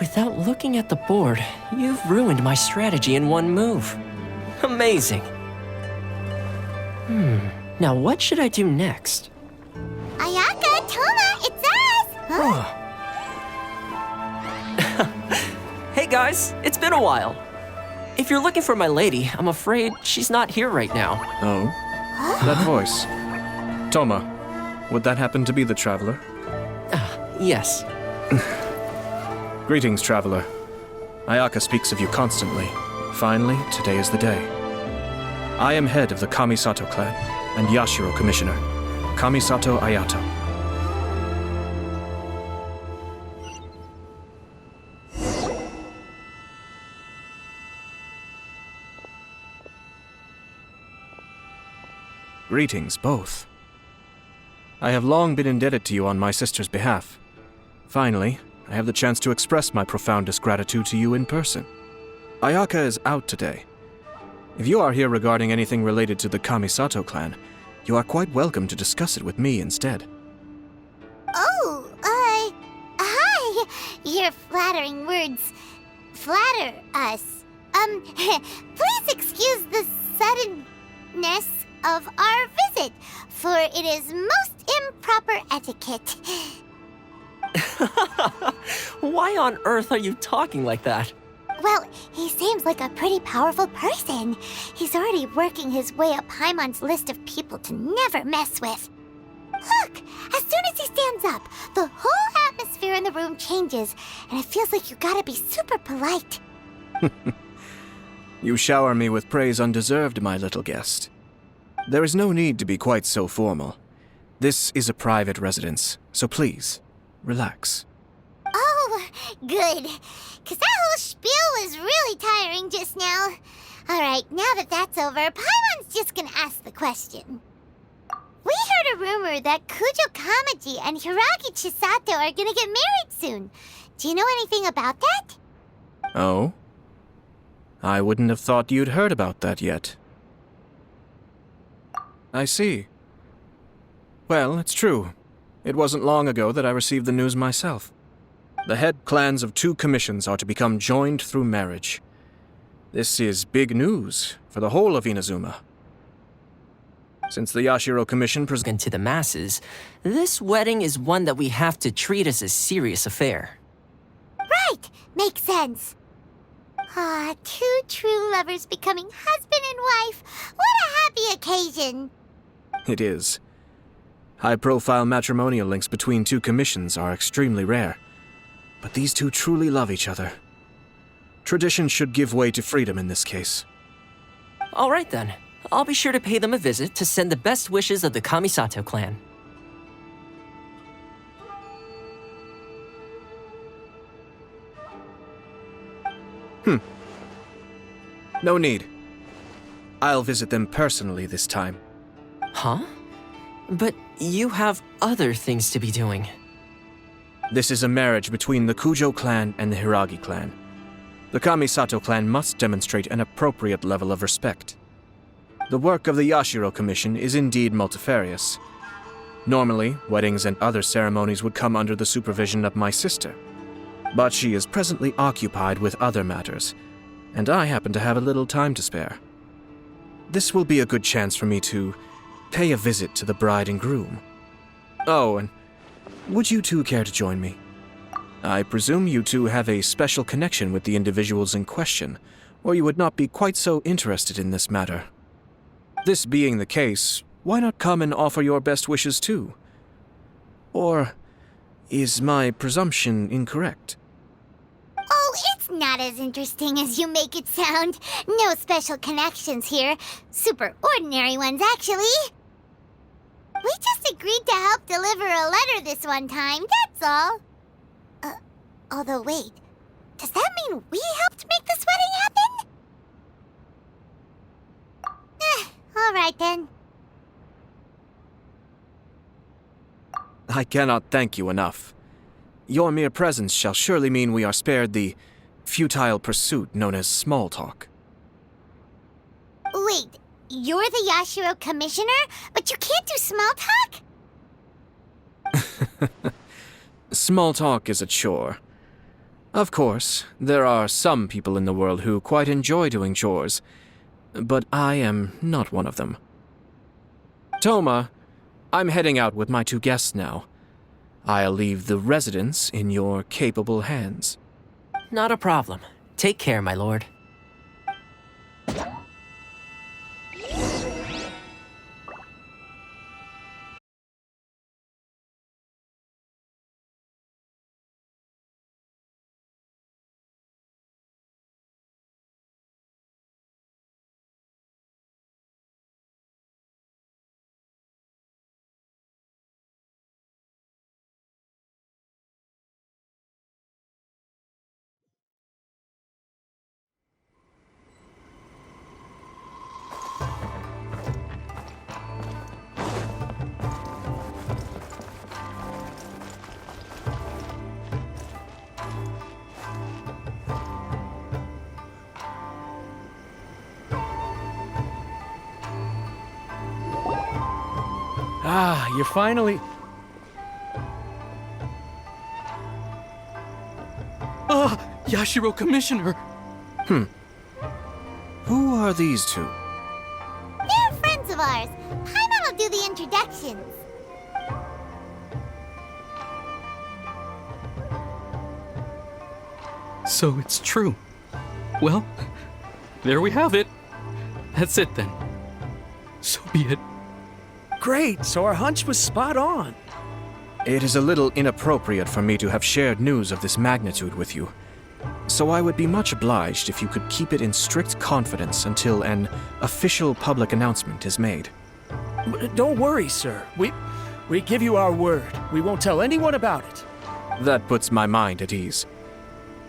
Without looking at the board, you've ruined my strategy in one move. Amazing. Now what should I do next? Ayaka, Toma, it's us! Huh? Hey guys, it's been a while. If you're looking for my lady, I'm afraid she's not here right now. Oh? That voice. Toma, would that happen to be the traveler? Yes. Greetings, traveler. Ayaka speaks of you constantly. Finally, today is the day. I am head of the Kamisato clan and Yashiro commissioner, Kamisato Ayato. Greetings, both. I have long been indebted to you on my sister's behalf. Finally, I have the chance to express my profoundest gratitude to you in person. Ayaka is out today. If you are here regarding anything related to the Kamisato clan, you are quite welcome to discuss it with me instead. Oh, hi! Your flattering words flatter us. Please excuse the suddenness of our visit, for it is most improper etiquette. Why on earth are you talking like that? Well, he seems like a pretty powerful person. He's already working his way up Paimon's list of people to never mess with. Look! As soon as he stands up, the whole atmosphere in the room changes, and it feels like you gotta be super polite. You shower me with praise undeserved, my little guest. There is no need to be quite so formal. This is a private residence, so please, relax. Oh, good. 'Cause that whole spiel was really tiring just now. Alright, now that that's over, Paimon's just gonna ask the question. We heard a rumor that Kujo Kamaji and Hiragi Chisato are gonna get married soon. Do you know anything about that? Oh? I wouldn't have thought you'd heard about that yet. I see. Well, it's true. It wasn't long ago that I received the news myself. The head clans of 2 commissions are to become joined through marriage. This is big news for the whole of Inazuma. Since the Yashiro Commission To the masses, this wedding is one that we have to treat as a serious affair. Right, makes sense. Ah, 2 true lovers becoming husband and wife. What a happy occasion. It is. High-profile matrimonial links between 2 commissions are extremely rare. But these 2 truly love each other. Tradition should give way to freedom in this case. All right then. I'll be sure to pay them a visit to send the best wishes of the Kamisato clan. No need. I'll visit them personally this time. Huh? But you have other things to be doing. This is a marriage between the Kujo clan and the Hiragi clan. The Kamisato clan must demonstrate an appropriate level of respect. The work of the Yashiro Commission is indeed multifarious. Normally, weddings and other ceremonies would come under the supervision of my sister. But she is presently occupied with other matters, and I happen to have a little time to spare. This will be a good chance for me to pay a visit to the bride and groom. Oh, and would you 2 care to join me? I presume you 2 have a special connection with the individuals in question, or you would not be quite so interested in this matter. This being the case, why not come and offer your best wishes too? Or is my presumption incorrect? Oh, it's not as interesting as you make it sound. No special connections here. Super ordinary ones, actually. We just agreed to help deliver a letter this one time, that's all. Although wait, does that mean we helped make this wedding happen? All right then. I cannot thank you enough. Your mere presence shall surely mean we are spared the futile pursuit known as small talk. Wait, you're the Yashiro commissioner, but you can't do small talk? Small talk is a chore. Of course, there are some people in the world who quite enjoy doing chores, but I am not one of them. Toma, I'm heading out with my 2 guests now. I'll leave the residence in your capable hands. Not a problem. Take care, my lord. Ah, you finally... Ah, Yashiro Commissioner! Who are these 2? They're friends of ours. Paimon will do the introductions. So it's true. Well, there we have it. That's it then. So be it. Great, so our hunch was spot on. It is a little inappropriate for me to have shared news of this magnitude with you, so I would be much obliged if you could keep it in strict confidence until an official public announcement is made. Don't worry, sir. We give you our word. We won't tell anyone about it. That puts my mind at ease.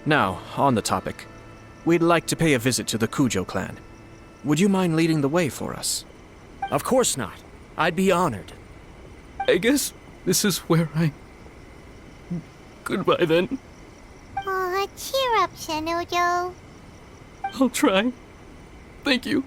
Now, on the topic. We'd like to pay a visit to the Kujo clan. Would you mind leading the way for us? Of course not. I'd be honored. I guess this is where I... Goodbye then. Aw, cheer up, Shanojo. I'll try. Thank you.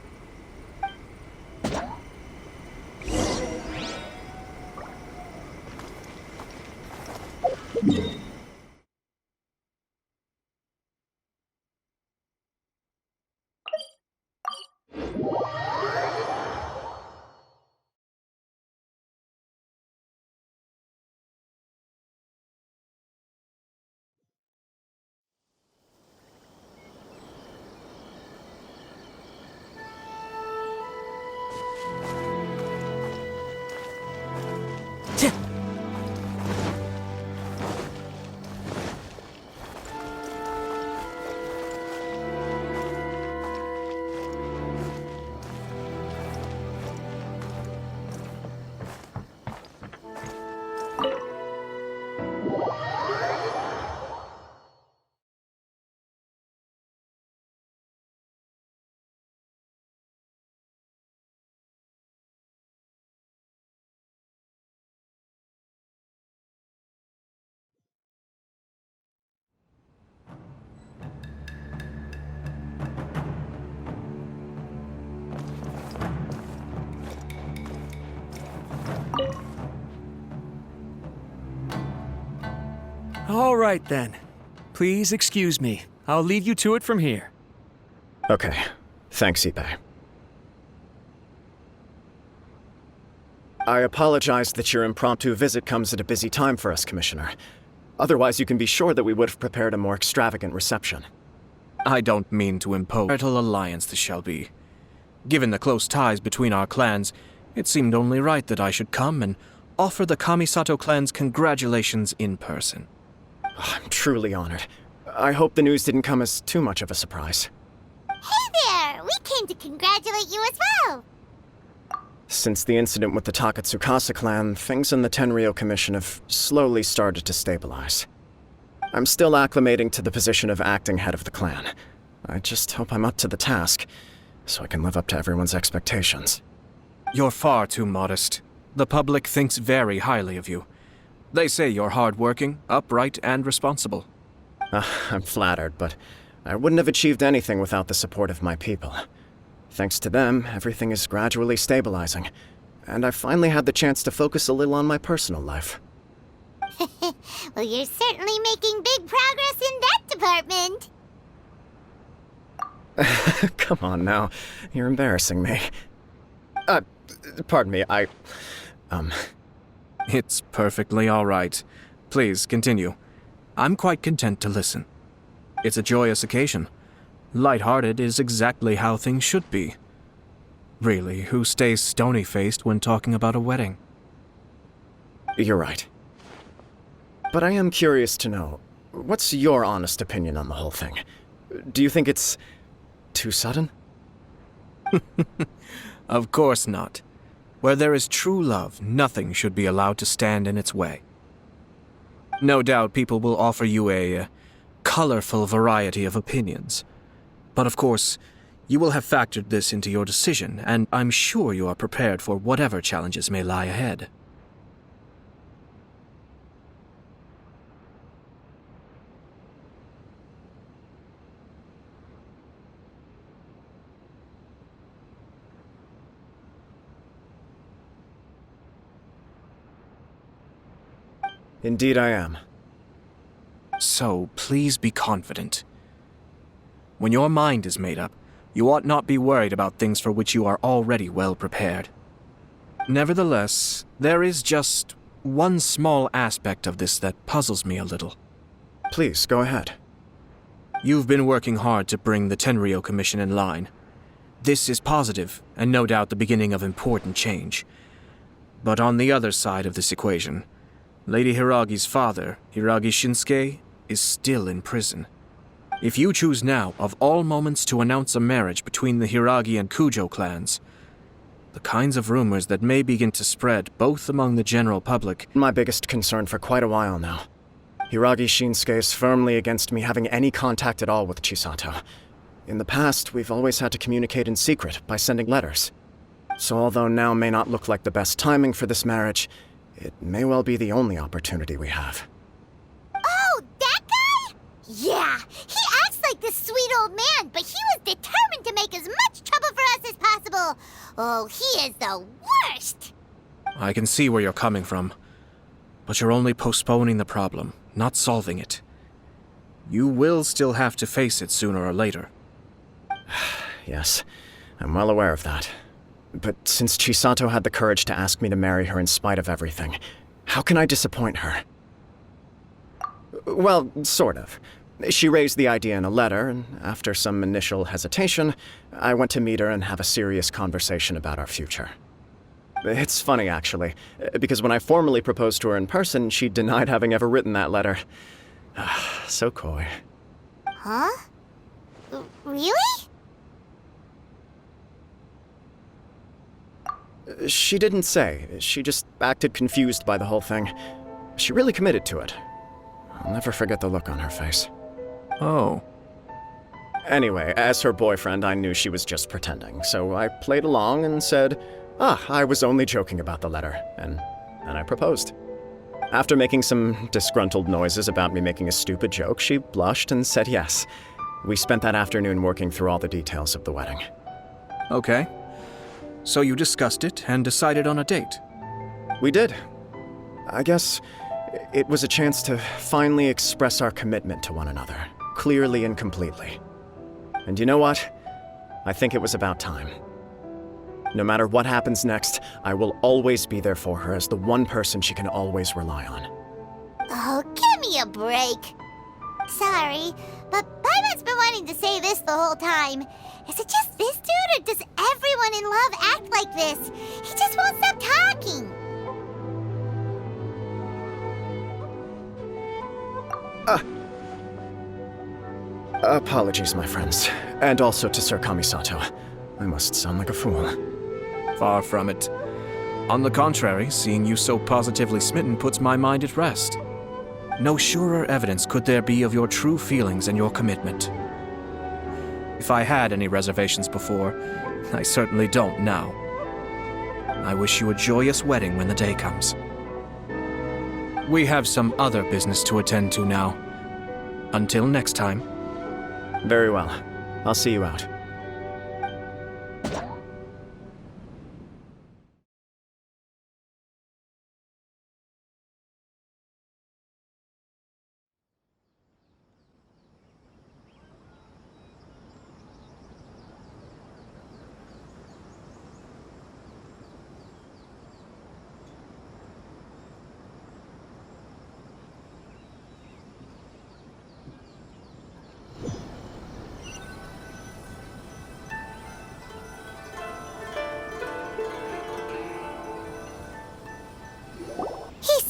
All right, then. Please excuse me. I'll lead you to it from here. Okay. Thanks, Ippei. I apologize that your impromptu visit comes at a busy time for us, Commissioner. Otherwise, you can be sure that we would have prepared a more extravagant reception. I don't mean to impose a marital alliance this shall be. Given the close ties between our clans, it seemed only right that I should come and offer the Kamisato clan's congratulations in person. I'm truly honored. I hope the news didn't come as too much of a surprise. Hey there! We came to congratulate you as well! Since the incident with the Takatsukasa clan, things in the Tenryou Commission have slowly started to stabilize. I'm still acclimating to the position of acting head of the clan. I just hope I'm up to the task, so I can live up to everyone's expectations. You're far too modest. The public thinks very highly of you. They say you're hardworking, upright, and responsible. I'm flattered, but I wouldn't have achieved anything without the support of my people. Thanks to them, everything is gradually stabilizing, and I've finally had the chance to focus a little on my personal life. Well, you're certainly making big progress in that Come on now. You're embarrassing me. Pardon me, It's perfectly all right. Please, continue. I'm quite content to listen. It's a joyous occasion. Light-hearted is exactly how things should be. Really, who stays stony-faced when talking about a wedding? You're right. But I am curious to know, what's your honest opinion on the whole thing? Do you think it's too sudden? Of course not. Where there is true love, nothing should be allowed to stand in its way. No doubt people will offer you a colorful variety of opinions. But of course, you will have factored this into your decision, and I'm sure you are prepared for whatever challenges may lie ahead. Indeed I am. So, please be confident. When your mind is made up, you ought not be worried about things for which you are already well prepared. Nevertheless, there is just one small aspect of this that puzzles me a little. Please, go ahead. You've been working hard to bring the Tenryou Commission in line. This is positive, and no doubt the beginning of important change. But on the other side of this equation, Lady Hiragi's father, Hiragi Shinsuke, is still in prison. If you choose now, of all moments, to announce a marriage between the Hiragi and Kujo clans, the kinds of rumors that may begin to spread both among the general public... My biggest concern for quite a while now. Hiragi Shinsuke is firmly against me having any contact at all with Chisato. In the past, we've always had to communicate in secret by sending letters. So although now may not look like the best timing for this marriage, it may well be the only opportunity we have. Oh, that guy? Yeah, he acts like this sweet old man, but he was determined to make as much trouble for us as possible. Oh, he is the worst! I can see where you're coming from, but you're only postponing the problem, not solving it. You will still have to face it sooner or later. Yes, I'm well aware of that. But since Chisato had the courage to ask me to marry her in spite of everything, how can I disappoint her? Well, sort of. She raised the idea in a letter, and after some initial hesitation, I went to meet her and have a serious conversation about our future. It's funny, actually, because when I formally proposed to her in person, she denied having ever written that letter. So coy. Huh? Really? She didn't say. She just acted confused by the whole thing. She really committed to it. I'll never forget the look on her face. Oh. Anyway, as her boyfriend, I knew she was just pretending, so I played along and said, I was only joking about the letter, and then I proposed. After making some disgruntled noises about me making a stupid joke, she blushed and said yes. We spent that afternoon working through all the details of the wedding. Okay. So you discussed it and decided on a date? We did. I guess it was a chance to finally express our commitment to one another, clearly and completely. And you know what? I think it was about time. No matter what happens next, I will always be there for her as the one person she can always rely on. Oh, give me a break. Sorry, but Paimon's been wanting to say this the whole time. Is it just this dude, or does everyone in love act like this? He just won't stop talking. Apologies, my friends. And also to Sir Kamisato. I must sound like a fool. Far from it. On the contrary, seeing you so positively smitten puts my mind at rest. No surer evidence could there be of your true feelings and your commitment. If I had any reservations before, I certainly don't now. I wish you a joyous wedding when the day comes. We have some other business to attend to now. Until next time. Very well. I'll see you out.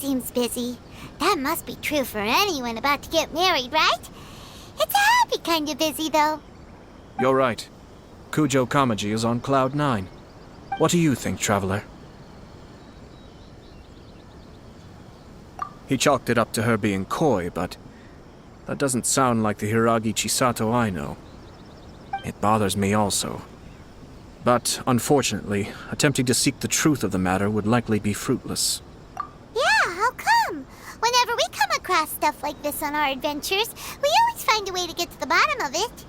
seems busy. That must be true for anyone about to get married, right? It's a happy kind of busy, though. You're right. Kujo Kamaji is on cloud 9. What do you think, traveler? He chalked it up to her being coy, but that doesn't sound like the Hiragi Chisato I know. It bothers me also. But, unfortunately, attempting to seek the truth of the matter would likely be fruitless. Yeah, how come? Whenever we come across stuff like this on our adventures, we always find a way to get to the bottom of it.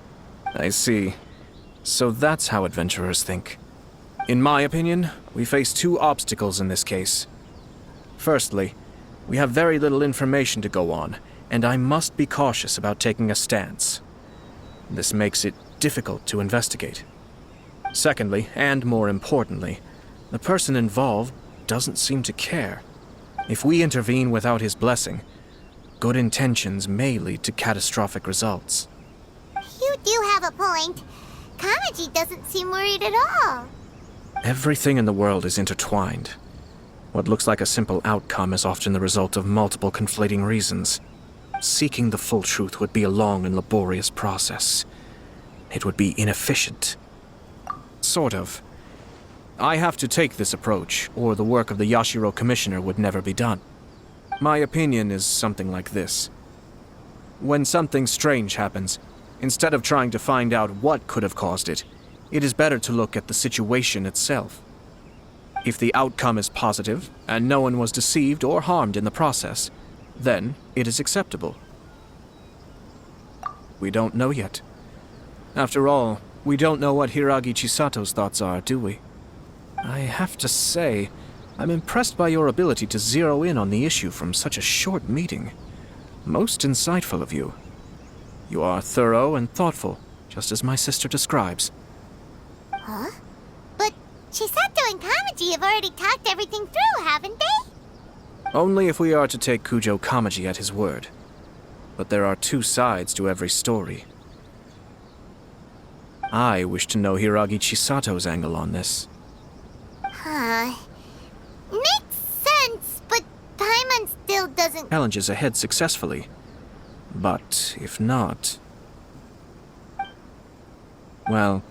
I see. So that's how adventurers think. In my opinion, we face two obstacles in this case. Firstly, we have very little information to go on, and I must be cautious about taking a stance. This makes it difficult to investigate. Secondly, and more importantly, the person involved doesn't seem to care. If we intervene without his blessing, good intentions may lead to catastrophic results. You do have a point. Kamaji doesn't seem worried at all. Everything in the world is intertwined. What looks like a simple outcome is often the result of multiple conflating reasons. Seeking the full truth would be a long and laborious process. It would be inefficient. Sort of. I have to take this approach, or the work of the Yashiro Commissioner would never be done. My opinion is something like this. When something strange happens, instead of trying to find out what could have caused it, it is better to look at the situation itself. If the outcome is positive, and no one was deceived or harmed in the process, then it is acceptable. We don't know yet. After all, we don't know what Hiragi Chisato's thoughts are, do we? I have to say, I'm impressed by your ability to zero in on the issue from such a short meeting. Most insightful of you. You are thorough and thoughtful, just as my sister describes. Huh? But Chisato and Kamaji have already talked everything through, haven't they? Only if we are to take Kujo Kamaji at his word. But there are two sides to every story. I wish to know Hiragi Chisato's angle on this. Huh. Makes sense, but Paimon still doesn't... Challenges ahead successfully. But if not... well,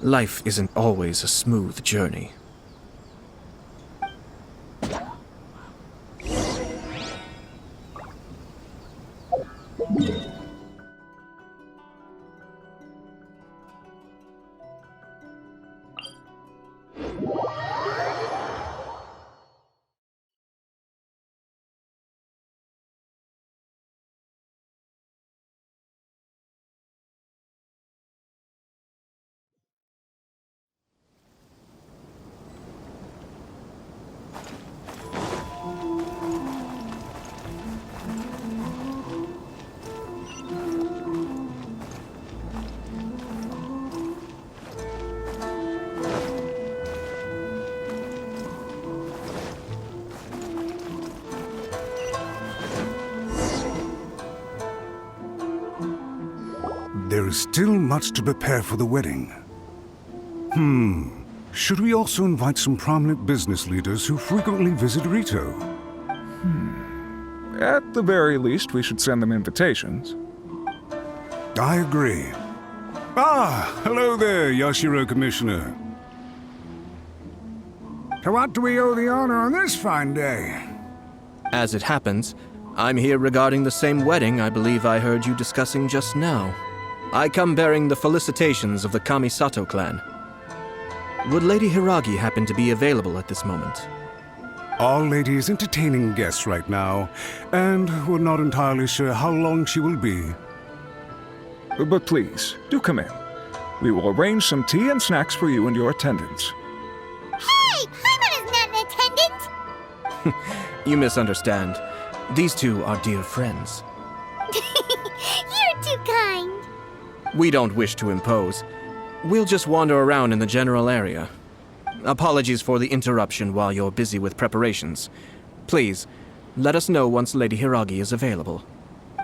life isn't always a smooth journey. There is still much to prepare for the wedding. Should we also invite some prominent business leaders who frequently visit Rito? At the very least, we should send them invitations. I agree. Ah, hello there, Yashiro Commissioner. To what do we owe the honor on this fine day? As it happens, I'm here regarding the same wedding I believe I heard you discussing just now. I come bearing the felicitations of the Kamisato clan. Would Lady Hiragi happen to be available at this moment? Our lady is entertaining guests right now, and we're not entirely sure how long she will be. But please, do come in. We will arrange some tea and snacks for you and your attendants. Hey! Paimon is not an attendant! You misunderstand. These two are dear friends. You're too kind. We don't wish to impose. We'll just wander around in the general area. Apologies for the interruption while you're busy with preparations. Please, let us know once Lady Hiragi is available.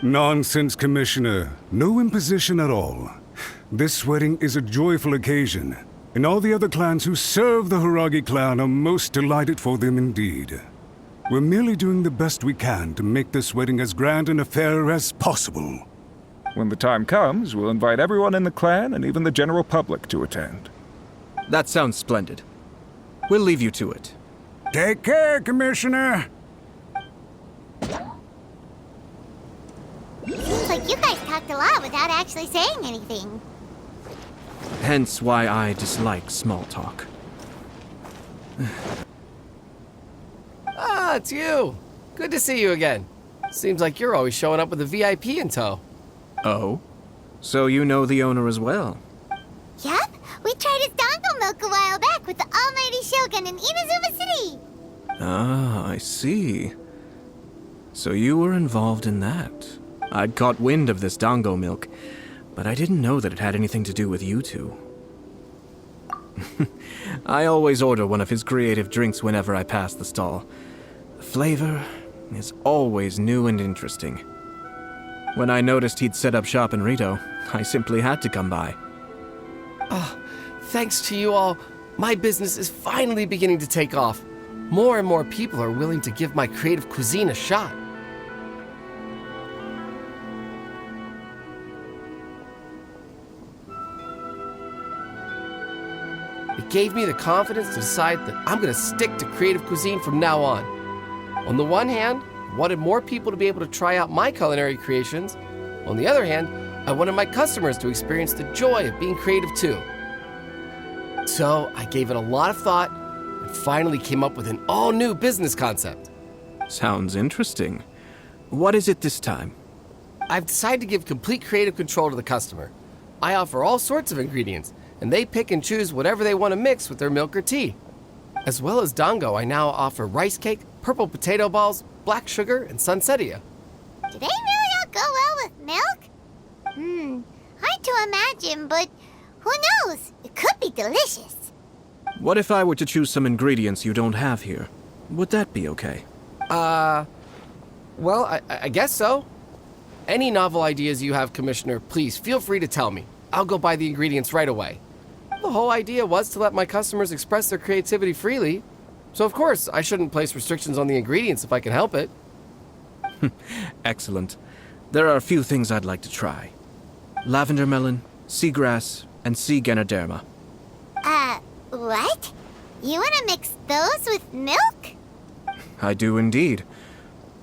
Nonsense, Commissioner. No imposition at all. This wedding is a joyful occasion, and all the other clans who serve the Hiragi clan are most delighted for them indeed. We're merely doing the best we can to make this wedding as grand an affair as possible. When the time comes, we'll invite everyone in the clan and even the general public to attend. That sounds splendid. We'll leave you to it. Take care, Commissioner. Seems like you guys talked a lot without actually saying anything. Hence why I dislike small talk. Ah, it's you. Good to see you again. Seems like you're always showing up with a VIP in tow. Oh? So you know the owner as well? Yup, we tried his dongle milk a while back with the almighty Shogun in Inazuma City. Ah, I see. So you were involved in that. I'd caught wind of this dango milk, but I didn't know that it had anything to do with you two. I always order one of his creative drinks whenever I pass the stall. The flavor is always new and interesting. When I noticed he'd set up shop in Rito, I simply had to come by. Thanks to you all, my business is finally beginning to take off. More and more people are willing to give my creative cuisine a shot. It gave me the confidence to decide that I'm going to stick to creative cuisine from now on. On the one hand, I wanted more people to be able to try out my culinary creations. On the other hand, I wanted my customers to experience the joy of being creative too. So I gave it a lot of thought and finally came up with an all-new business concept. Sounds interesting. What is it this time? I've decided to give complete creative control to the customer. I offer all sorts of ingredients, and they pick and choose whatever they want to mix with their milk or tea. As well as dango, I now offer rice cake, purple potato balls, black sugar, and sunsettia. Do they really all go well with milk? Hard to imagine, but who knows? It could be delicious. What if I were to choose some ingredients you don't have here? Would that be okay? Well, I guess so. Any novel ideas you have, Commissioner, please feel free to tell me. I'll go buy the ingredients right away. The whole idea was to let my customers express their creativity freely. So of course, I shouldn't place restrictions on the ingredients if I can help it. Excellent. There are a few things I'd like to try. Lavender melon, seagrass, and sea ganoderma. What? You wanna mix those with milk? I do indeed.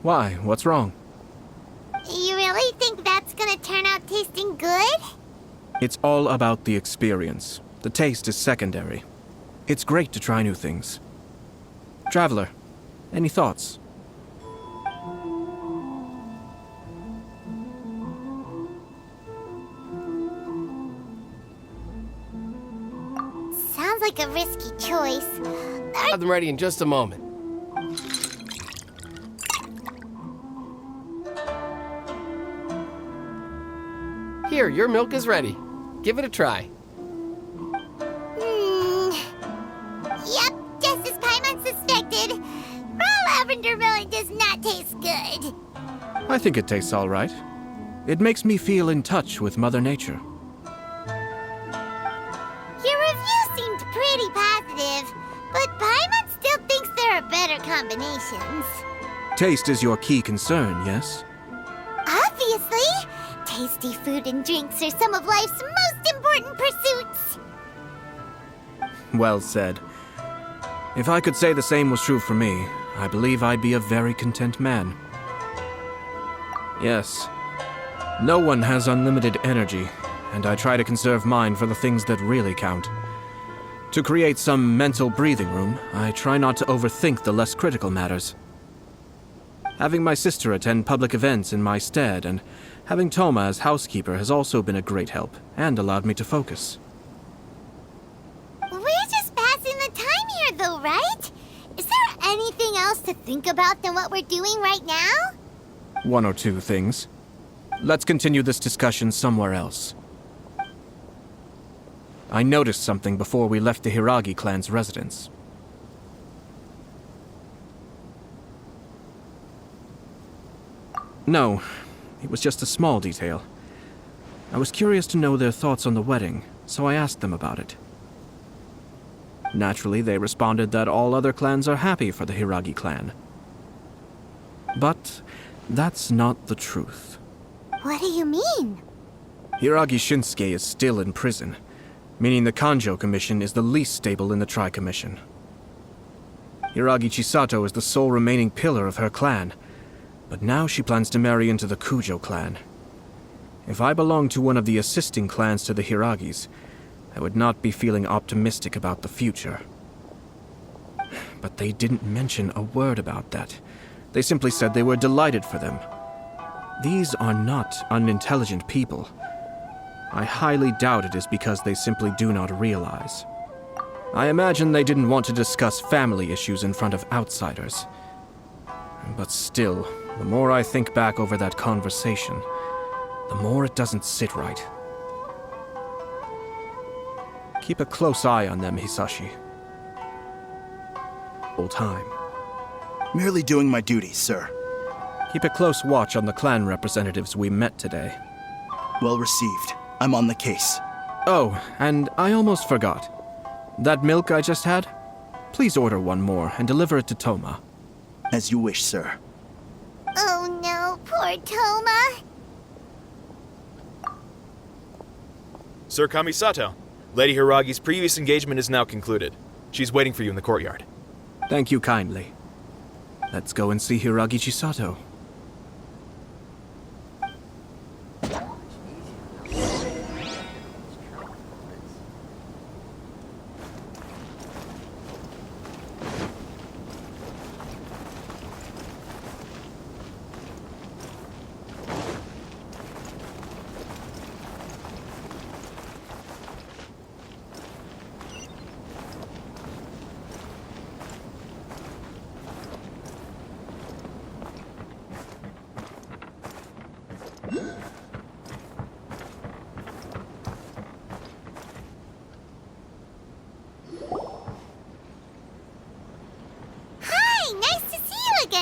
Why? What's wrong? You really think that's gonna turn out tasting good? It's all about the experience. The taste is secondary. It's great to try new things. Traveler, any thoughts? Sounds like a risky choice. I'll have them ready in just a moment. Here, your milk is ready. Give it a try. Yep, just as Paimon suspected. Raw lavender melon does not taste good. I think it tastes all right. It makes me feel in touch with Mother Nature. Your review seemed pretty positive, but Paimon still thinks there are better combinations. Taste is your key concern, yes? Obviously! Tasty food and drinks are some of life's most important pursuits. Well said. If I could say the same was true for me, I believe I'd be a very content man. Yes. No one has unlimited energy, and I try to conserve mine for the things that really count. To create some mental breathing room, I try not to overthink the less critical matters. Having my sister attend public events in my stead and having Toma as housekeeper has also been a great help and allowed me to focus. We're just passing the time here, though, right? Is there anything else to think about than what we're doing right now? One or two things. Let's continue this discussion somewhere else. I noticed something before we left the Hiragi clan's residence. No, it was just a small detail. I was curious to know their thoughts on the wedding, so I asked them about it. Naturally, they responded that all other clans are happy for the Hiragi clan. But that's not the truth. What do you mean? Hiragi Shinsuke is still in prison, meaning the Kanjo Commission is the least stable in the Tri-Commission. Hiragi Chisato is the sole remaining pillar of her clan, but now she plans to marry into the Kujo clan. If I belonged to one of the assisting clans to the Hiragis, I would not be feeling optimistic about the future. But they didn't mention a word about that. They simply said they were delighted for them. These are not unintelligent people. I highly doubt it is because they simply do not realize. I imagine they didn't want to discuss family issues in front of outsiders. But still, the more I think back over that conversation, the more it doesn't sit right. Keep a close eye on them, Hisashi. Full time. Merely doing my duties, sir. Keep a close watch on the clan representatives we met today. Well received. I'm on the case. Oh, and I almost forgot. That milk I just had? Please order one more and deliver it to Toma. As you wish, sir. Oh no, poor Toma. Sir Kamisato, Lady Hiragi's previous engagement is now concluded. She's waiting for you in the courtyard. Thank you kindly. Let's go and see Hiragi Chisato.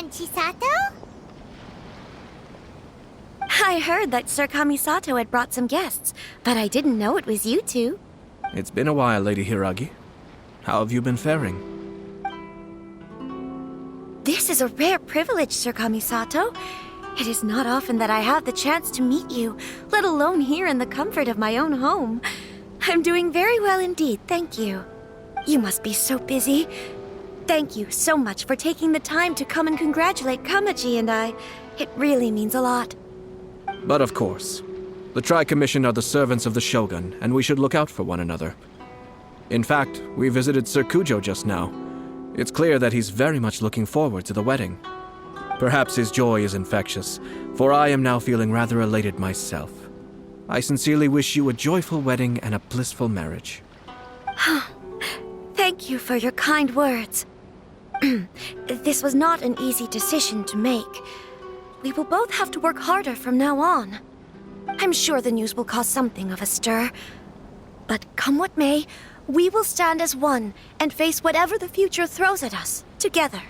Chisato? I heard that Sir Kamisato had brought some guests, but I didn't know it was you two. It's been a while, Lady Hiragi. How have you been faring? This is a rare privilege, Sir Kamisato. It is not often that I have the chance to meet you, let alone here in the comfort of my own home. I'm doing very well indeed, thank you. You must be so busy. Thank you so much for taking the time to come and congratulate Kamaji and I. It really means a lot. But of course. The Tri-Commission are the servants of the Shogun, and we should look out for one another. In fact, we visited Sir Kujo just now. It's clear that he's very much looking forward to the wedding. Perhaps his joy is infectious, for I am now feeling rather elated myself. I sincerely wish you a joyful wedding and a blissful marriage. Thank you for your kind words. This was not an easy decision to make. We will both have to work harder from now on. I'm sure the news will cause something of a stir. But come what may, we will stand as one and face whatever the future throws at us, together.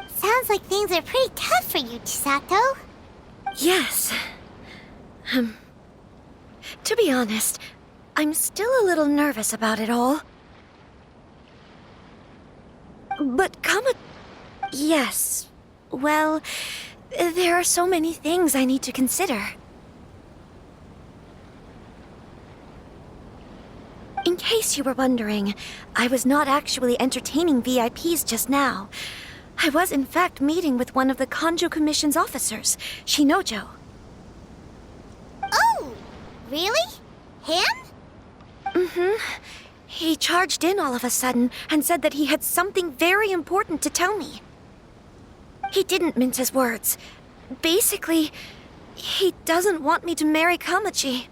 Sounds like things are pretty tough for you, Chisato. Yes. To be honest, I'm still a little nervous about it all. But yes. Well, there are so many things I need to consider. In case you were wondering, I was not actually entertaining VIPs just now. I was in fact meeting with one of the Kanjo Commission's officers, Shinojo. Oh, really? Him? Mm-hmm. He charged in all of a sudden and said that he had something very important to tell me. He didn't mince his words. Basically, he doesn't want me to marry Kamaji.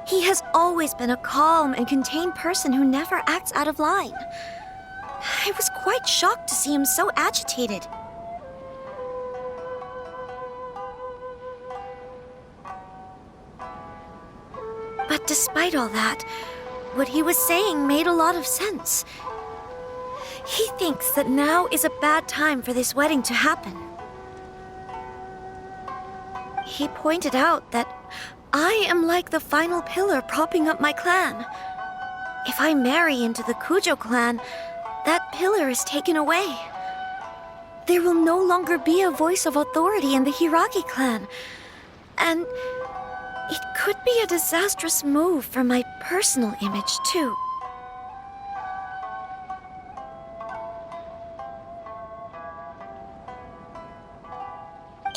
He has always been a calm and contained person who never acts out of line. I was quite shocked to see him so agitated. But despite all that, what he was saying made a lot of sense. He thinks that now is a bad time for this wedding to happen. He pointed out that I am like the final pillar propping up my clan. If I marry into the Kujo clan, that pillar is taken away. there will no longer be a voice of authority in the Hiragi clan. And it could be a disastrous move for my personal image, too.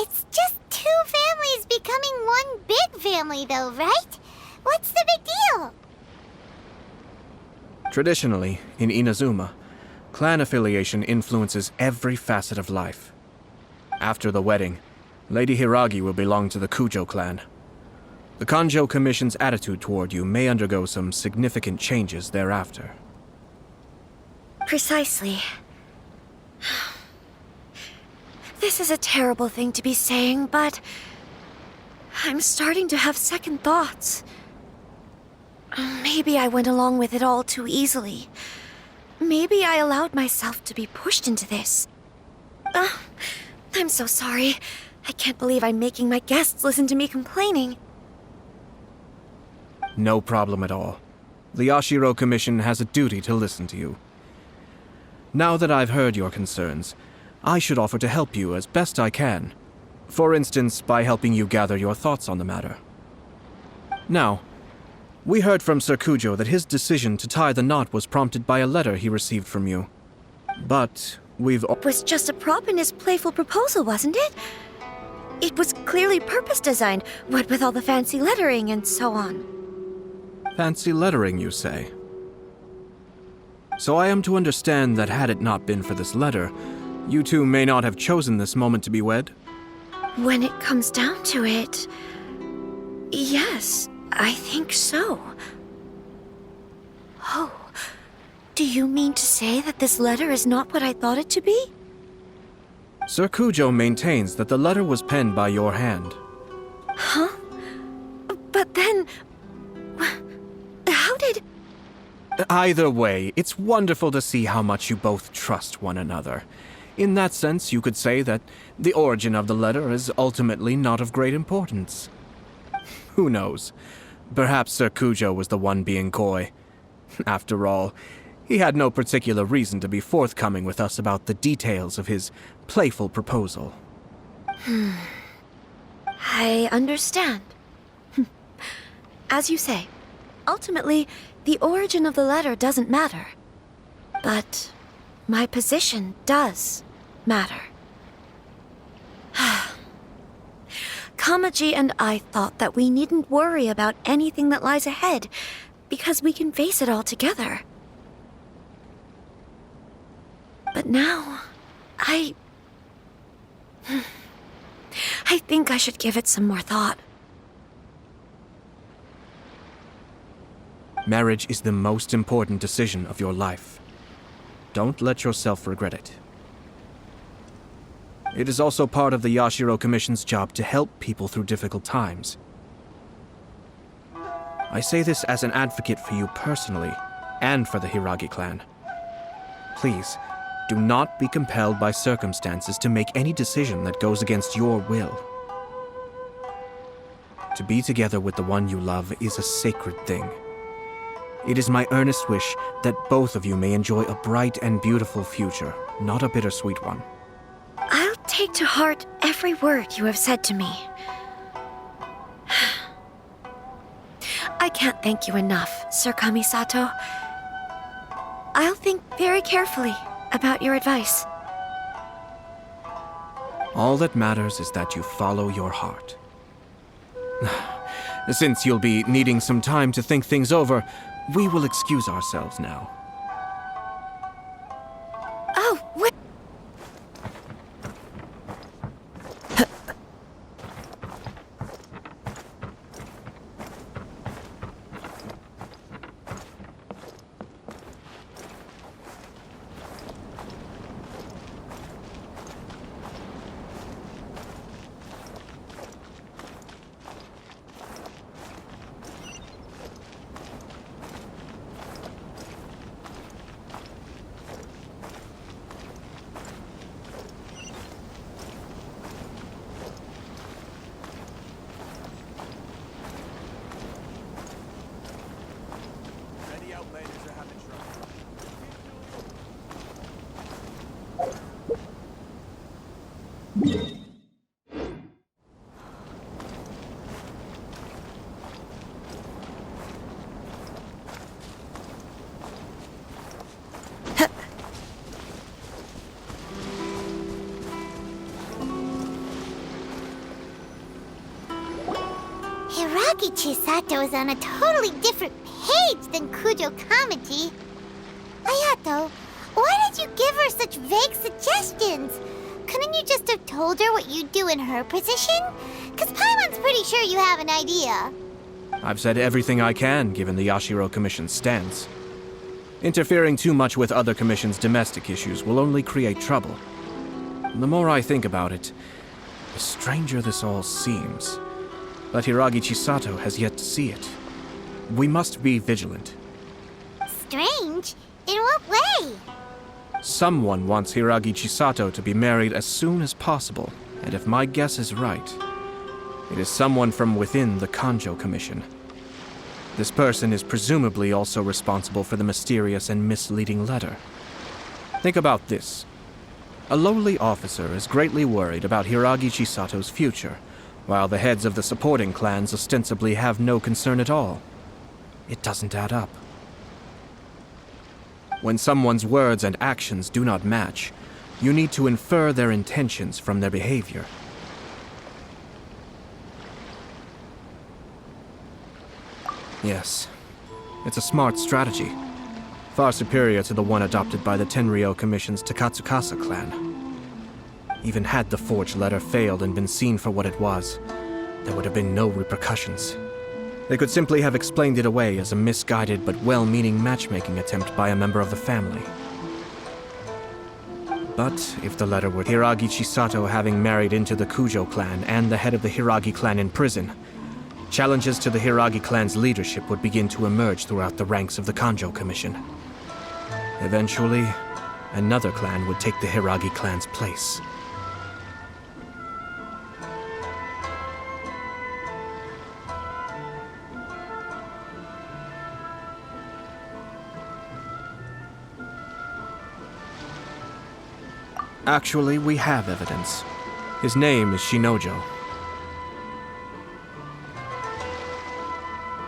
It's just two families becoming one big family, though, right? What's the big deal? Traditionally, in Inazuma, clan affiliation influences every facet of life. After the wedding, Lady Hiragi will belong to the Kujo clan. The Kanjo Commission's attitude toward you may undergo some significant changes thereafter. Precisely. This is a terrible thing to be saying, but I'm starting to have second thoughts. Maybe I went along with it all too easily. Maybe I allowed myself to be pushed into this. I'm so sorry. I can't believe I'm making my guests listen to me complaining. No problem at all. The Yashiro Commission has a duty to listen to you. Now that I've heard your concerns, I should offer to help you as best I can. For instance, by helping you gather your thoughts on the matter. Now, we heard from Sir Kujo that his decision to tie the knot was prompted by a letter he received from you. But we've... It was just a prop in his playful proposal, wasn't it? It was clearly purpose-designed, what with all the fancy lettering and so on. Fancy lettering, you say? So I am to understand that had it not been for this letter, you two may not have chosen this moment to be wed? When it comes down to it... yes, I think so. Oh, do you mean to say that this letter is not what I thought it to be? Sir Kujo maintains that the letter was penned by your hand. Huh? But then... how did... Either way, it's wonderful to see how much you both trust one another. In that sense, you could say that the origin of the letter is ultimately not of great importance. Who knows? Perhaps Sir Kujo was the one being coy. After all, he had no particular reason to be forthcoming with us about the details of his playful proposal. I understand. As you say, ultimately, the origin of the letter doesn't matter. But my position does matter. Kamaji and I thought that we needn't worry about anything that lies ahead, because we can face it all together. But now, I think I should give it some more thought. Marriage is the most important decision of your life. Don't let yourself regret it. It is also part of the Yashiro Commission's job to help people through difficult times. I say this as an advocate for you personally, and for the Hiragi clan. Please, do not be compelled by circumstances to make any decision that goes against your will. To be together with the one you love is a sacred thing. It is my earnest wish that both of you may enjoy a bright and beautiful future, not a bittersweet one. I'll take to heart every word you have said to me. I can't thank you enough, Sir Kamisato. I'll think very carefully about your advice. All that matters is that you follow your heart. Since you'll be needing some time to think things over, we will excuse ourselves now. Oh, what? Hiragi Chisato is on a totally different page than Kujo Kamaji. Ayato, why did you give her such vague suggestions? Couldn't you just have told her what you'd do in her position? Because Paimon's pretty sure you have an idea. I've said everything I can, given the Yashiro Commission's stance. Interfering too much with other commissions' domestic issues will only create trouble. The more I think about it, the stranger this all seems. But Hiragi Chisato has yet to see it. We must be vigilant. Strange? In what way? Someone wants Hiragi Chisato to be married as soon as possible, and if my guess is right, it is someone from within the Kanjo Commission. This person is presumably also responsible for the mysterious and misleading letter. Think about this. A lowly officer is greatly worried about Hiragi Chisato's future, while the heads of the supporting clans ostensibly have no concern at all. It doesn't add up. When someone's words and actions do not match, you need to infer their intentions from their behavior. Yes, it's a smart strategy. Far superior to the one adopted by the Tenryou Commission's Takatsukasa clan. Even had the forged letter failed and been seen for what it was, there would have been no repercussions. They could simply have explained it away as a misguided but well-meaning matchmaking attempt by a member of the family. But if the letter were Hiragi Chisato having married into the Kujo clan and the head of the Hiragi clan in prison, challenges to the Hiragi clan's leadership would begin to emerge throughout the ranks of the Kanjo Commission. Eventually, another clan would take the Hiragi clan's place. Actually, we have evidence. His name is Shinojo.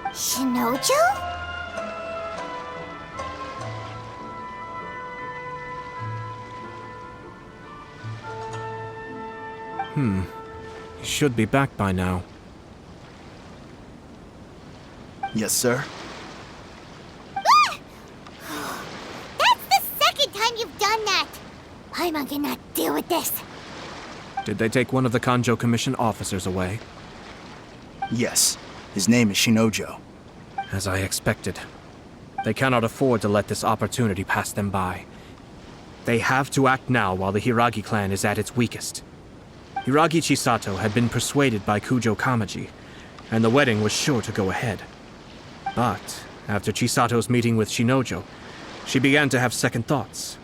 Shinojo? He should be back by now. Yes, sir. Ah! That's the second time you've done that! Paimon cannot deal with this. Did they take one of the Kanjo Commission officers away? Yes. His name is Shinojo. As I expected. They cannot afford to let this opportunity pass them by. They have to act now while the Hiragi clan is at its weakest. Hiragi Chisato had been persuaded by Kujo Kamaji, and the wedding was sure to go ahead. But after Chisato's meeting with Shinojo, she began to have second thoughts.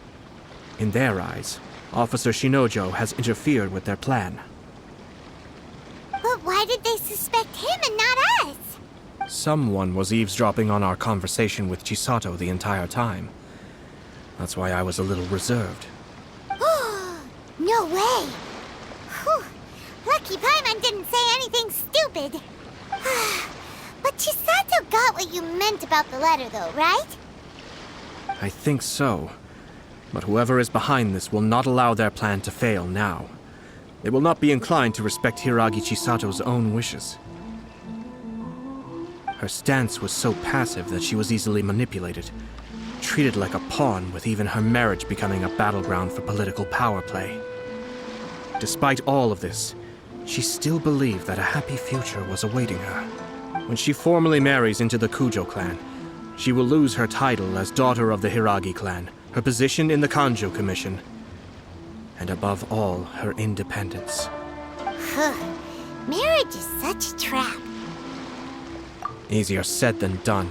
In their eyes, Officer Shinojo has interfered with their plan. But why did they suspect him and not us? Someone was eavesdropping on our conversation with Chisato the entire time. That's why I was a little reserved. No way! Whew. Lucky Paimon didn't say anything stupid. But Chisato got what you meant about the letter, though, right? I think so. But whoever is behind this will not allow their plan to fail now. They will not be inclined to respect Hiragi Chisato's own wishes. Her stance was so passive that she was easily manipulated, treated like a pawn, with even her marriage becoming a battleground for political power play. Despite all of this, she still believed that a happy future was awaiting her. When she formally marries into the Kujo clan, she will lose her title as daughter of the Hiragi clan, her position in the Kanjo Commission, and above all, her independence. Marriage is such a trap. Easier said than done.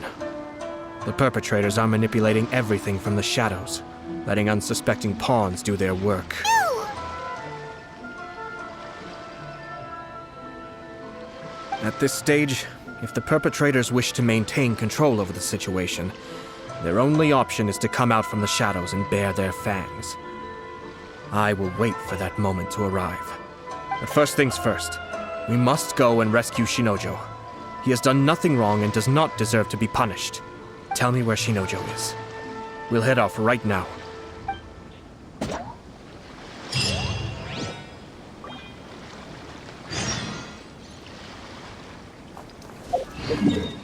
The perpetrators are manipulating everything from the shadows, letting unsuspecting pawns do their work. No! At this stage, if the perpetrators wish to maintain control over the situation, their only option is to come out from the shadows and bare their fangs. I will wait for that moment to arrive. But first things first, we must go and rescue Shinojo. He has done nothing wrong and does not deserve to be punished. Tell me where Shinojo is. We'll head off right now. Ayaka.